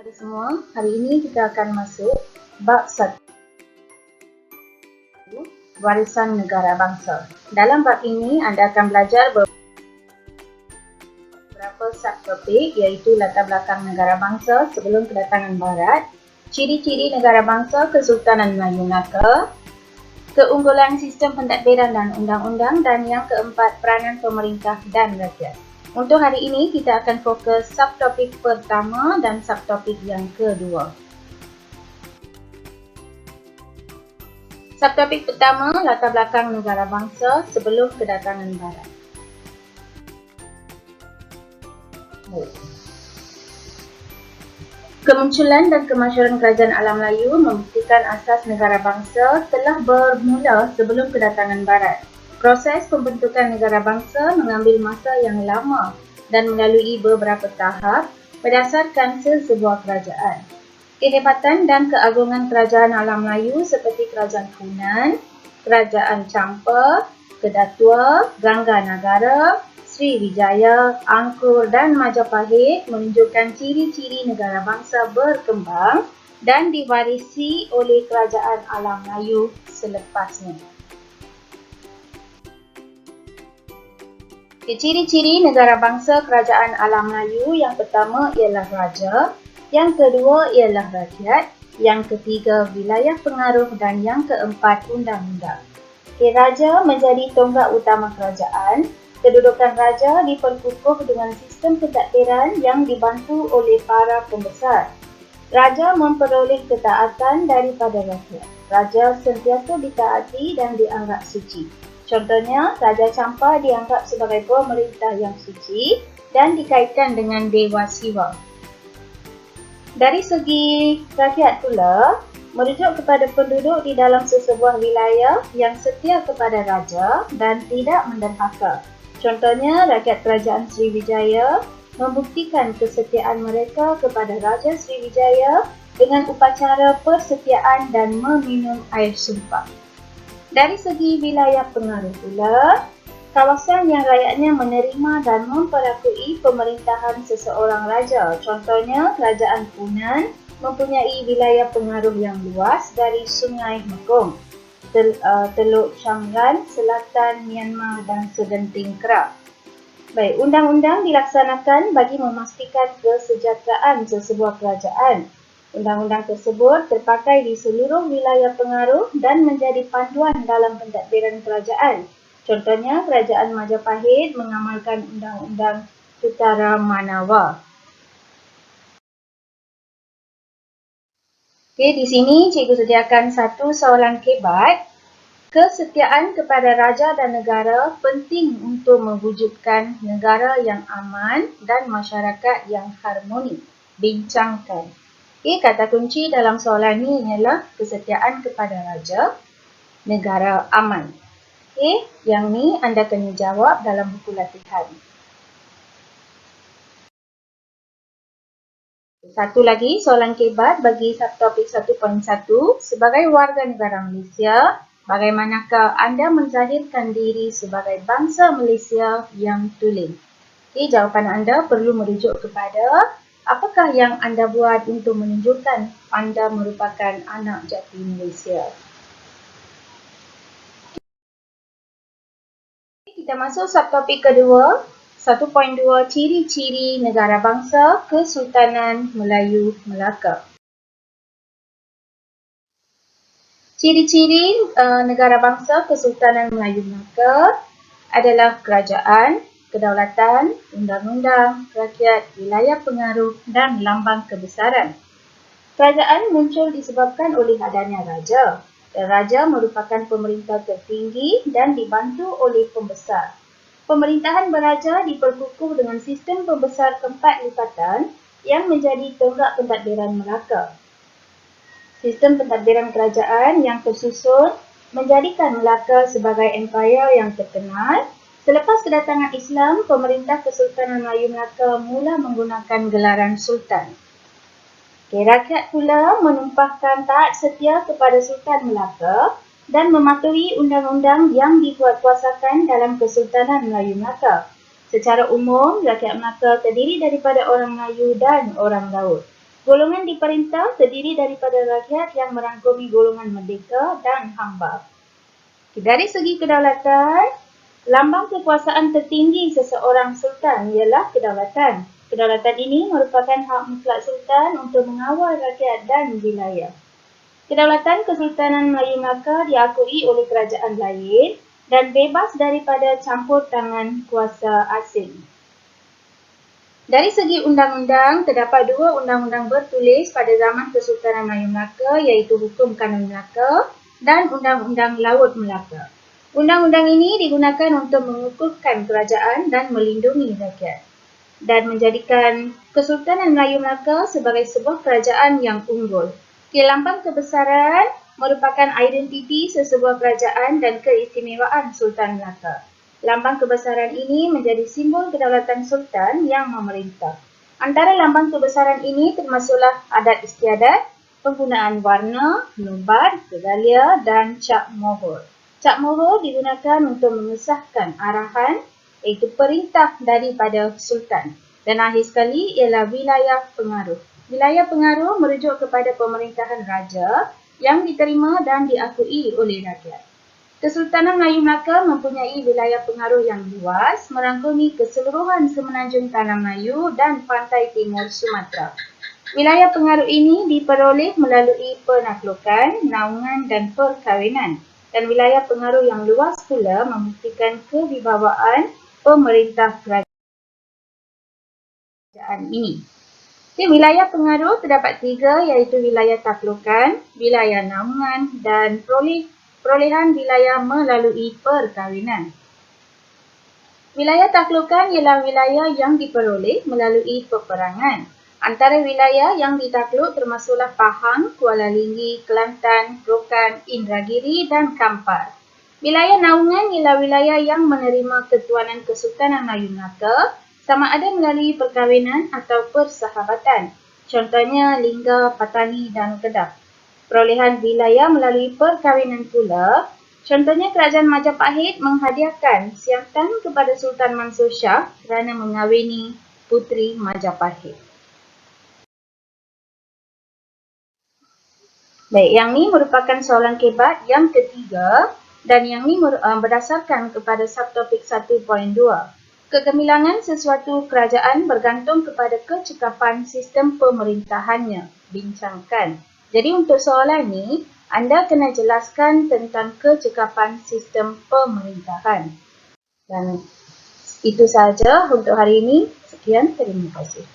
Hai semua, hari ini kita akan masuk bab 1, warisan negara bangsa. Dalam bab ini anda akan belajar beberapa subtopik iaitu latar belakang negara bangsa sebelum kedatangan barat, ciri-ciri negara bangsa Kesultanan Melayu Melaka, keunggulan sistem pentadbiran dan undang-undang, dan yang keempat, peranan pemerintah dan rakyat. Untuk hari ini kita akan fokus subtopik pertama dan subtopik yang kedua. Subtopik pertama, latar belakang negara bangsa sebelum kedatangan barat. Kemunculan dan kemasyhuran kerajaan alam Melayu membuktikan asas negara bangsa telah bermula sebelum kedatangan barat. Proses pembentukan negara bangsa mengambil masa yang lama dan melalui beberapa tahap berdasarkan sesebuah kerajaan. Kehebatan dan keagungan kerajaan alam Melayu seperti Kerajaan Funan, Kerajaan Champa, Kedatua, Gangganagara, Sriwijaya, Angkor dan Majapahit menunjukkan ciri-ciri negara bangsa berkembang dan diwarisi oleh kerajaan alam Melayu selepasnya. Ciri-ciri negara bangsa kerajaan alam Melayu yang pertama ialah raja, yang kedua ialah rakyat, yang ketiga wilayah pengaruh dan yang keempat undang-undang. Raja menjadi tonggak utama kerajaan. Kedudukan raja diperkukuh dengan sistem pentadbiran yang dibantu oleh para pembesar. Raja memperoleh ketaatan daripada rakyat. Raja sentiasa ditaati dan dianggap suci. Contohnya, Raja Champa dianggap sebagai pemerintah yang suci dan dikaitkan dengan Dewa Siwa. Dari segi rakyat pula, merujuk kepada penduduk di dalam sesebuah wilayah yang setia kepada raja dan tidak menderhaka. Contohnya, rakyat kerajaan Sriwijaya membuktikan kesetiaan mereka kepada Raja Sriwijaya dengan upacara persetiaan dan meminum air sumpah. Dari segi wilayah pengaruh pula, kawasan yang rakyatnya menerima dan memperakui pemerintahan seseorang raja. Contohnya, Kerajaan Funan mempunyai wilayah pengaruh yang luas dari Sungai Mekong, Teluk Changran, Selatan Myanmar dan Segenting Kerak. Baik, undang-undang dilaksanakan bagi memastikan kesejahteraan sesebuah kerajaan. Undang-undang tersebut terpakai di seluruh wilayah pengaruh dan menjadi panduan dalam pentadbiran kerajaan. Contohnya, Kerajaan Majapahit mengamalkan Undang-Undang Utara Manawa. Okey, di sini cikgu sediakan satu soalan kebat. Kesetiaan kepada raja dan negara penting untuk mewujudkan negara yang aman dan masyarakat yang harmoni. Bincangkan. Okey, kata kunci dalam soalan ini ialah kesetiaan kepada raja, negara aman. Okey, yang ni anda kena jawab dalam buku latihan. Satu lagi soalan kebat bagi subtopik 1.1. Sebagai warga negara Malaysia, bagaimanakah anda menzahirkan diri sebagai bangsa Malaysia yang tulen? Okey, jawapan anda perlu merujuk kepada apakah yang anda buat untuk menunjukkan anda merupakan anak jati Malaysia. Kita masuk subtopik kedua, 1.2, ciri-ciri negara bangsa Kesultanan Melayu Melaka. Ciri-ciri negara bangsa Kesultanan Melayu Melaka adalah kerajaan, kedaulatan, undang-undang, rakyat, wilayah pengaruh dan lambang kebesaran. Kerajaan muncul disebabkan oleh adanya raja. Dan raja merupakan pemerintah tertinggi dan dibantu oleh pembesar. Pemerintahan beraja diperkukuh dengan sistem pembesar keempat lipatan yang menjadi tonggak pentadbiran Melaka. Sistem pentadbiran kerajaan yang tersusun menjadikan Melaka sebagai empayar yang terkenal. Selepas kedatangan Islam, pemerintah Kesultanan Melayu Melaka mula menggunakan gelaran Sultan. Rakyat pula menumpahkan taat setia kepada Sultan Melaka dan mematuhi undang-undang yang dikuatkuasakan dalam Kesultanan Melayu Melaka. Secara umum, rakyat Melaka terdiri daripada orang Melayu dan orang Laut. Golongan diperintah terdiri daripada rakyat yang merangkumi golongan merdeka dan hamba. Dari segi kedaulatan, lambang kekuasaan tertinggi seseorang sultan ialah kedaulatan. Kedaulatan ini merupakan hak mutlak sultan untuk mengawal rakyat dan wilayah. Kedaulatan Kesultanan Melayu Melaka diakui oleh kerajaan lain dan bebas daripada campur tangan kuasa asing. Dari segi undang-undang, terdapat dua undang-undang bertulis pada zaman Kesultanan Melayu Melaka iaitu Hukum Kanun Melaka dan Undang-Undang Laut Melaka. Undang-undang ini digunakan untuk mengukuhkan kerajaan dan melindungi rakyat dan menjadikan Kesultanan Melayu Melaka sebagai sebuah kerajaan yang unggul. Lambang kebesaran merupakan identiti sesebuah kerajaan dan keistimewaan Sultan Melaka. Lambang kebesaran ini menjadi simbol kedaulatan sultan yang memerintah. Antara lambang kebesaran ini termasuklah adat istiadat, penggunaan warna, nubat, regalia dan cap mohor. Cap mohor digunakan untuk mengesahkan arahan iaitu perintah daripada sultan. Dan akhir sekali ialah wilayah pengaruh. Wilayah pengaruh merujuk kepada pemerintahan raja yang diterima dan diakui oleh rakyat. Kesultanan Melayu Melaka mempunyai wilayah pengaruh yang luas, merangkumi keseluruhan semenanjung Tanah Melayu dan pantai timur Sumatera. Wilayah pengaruh ini diperoleh melalui penaklukan, naungan dan perkahwinan. Dan wilayah pengaruh yang luas pula membuktikan kewibawaan pemerintah kerajaan ini. Wilayah pengaruh terdapat tiga iaitu wilayah taklukan, wilayah naungan dan perolehan wilayah melalui perkahwinan. Wilayah taklukan ialah wilayah yang diperoleh melalui peperangan. Antara wilayah yang ditakluk termasuklah Pahang, Kuala Linggi, Kelantan, Rokan, Indragiri dan Kampar. Wilayah naungan ialah wilayah yang menerima ketuanan Kesultanan Melayu Melaka sama ada melalui perkahwinan atau persahabatan. Contohnya Lingga, Patani dan Kedah. Perolehan wilayah melalui perkahwinan pula, contohnya Kerajaan Majapahit menghadiahkan siantan kepada Sultan Mansur Shah kerana mengahwini puteri Majapahit. Baik, yang ni merupakan soalan kebat yang ketiga dan yang ni berdasarkan kepada subtopik 1.2. Kegemilangan sesuatu kerajaan bergantung kepada kecekapan sistem pemerintahannya. Bincangkan. Jadi untuk soalan ni, anda kena jelaskan tentang kecekapan sistem pemerintahan. Dan itu sahaja untuk hari ini. Sekian, terima kasih.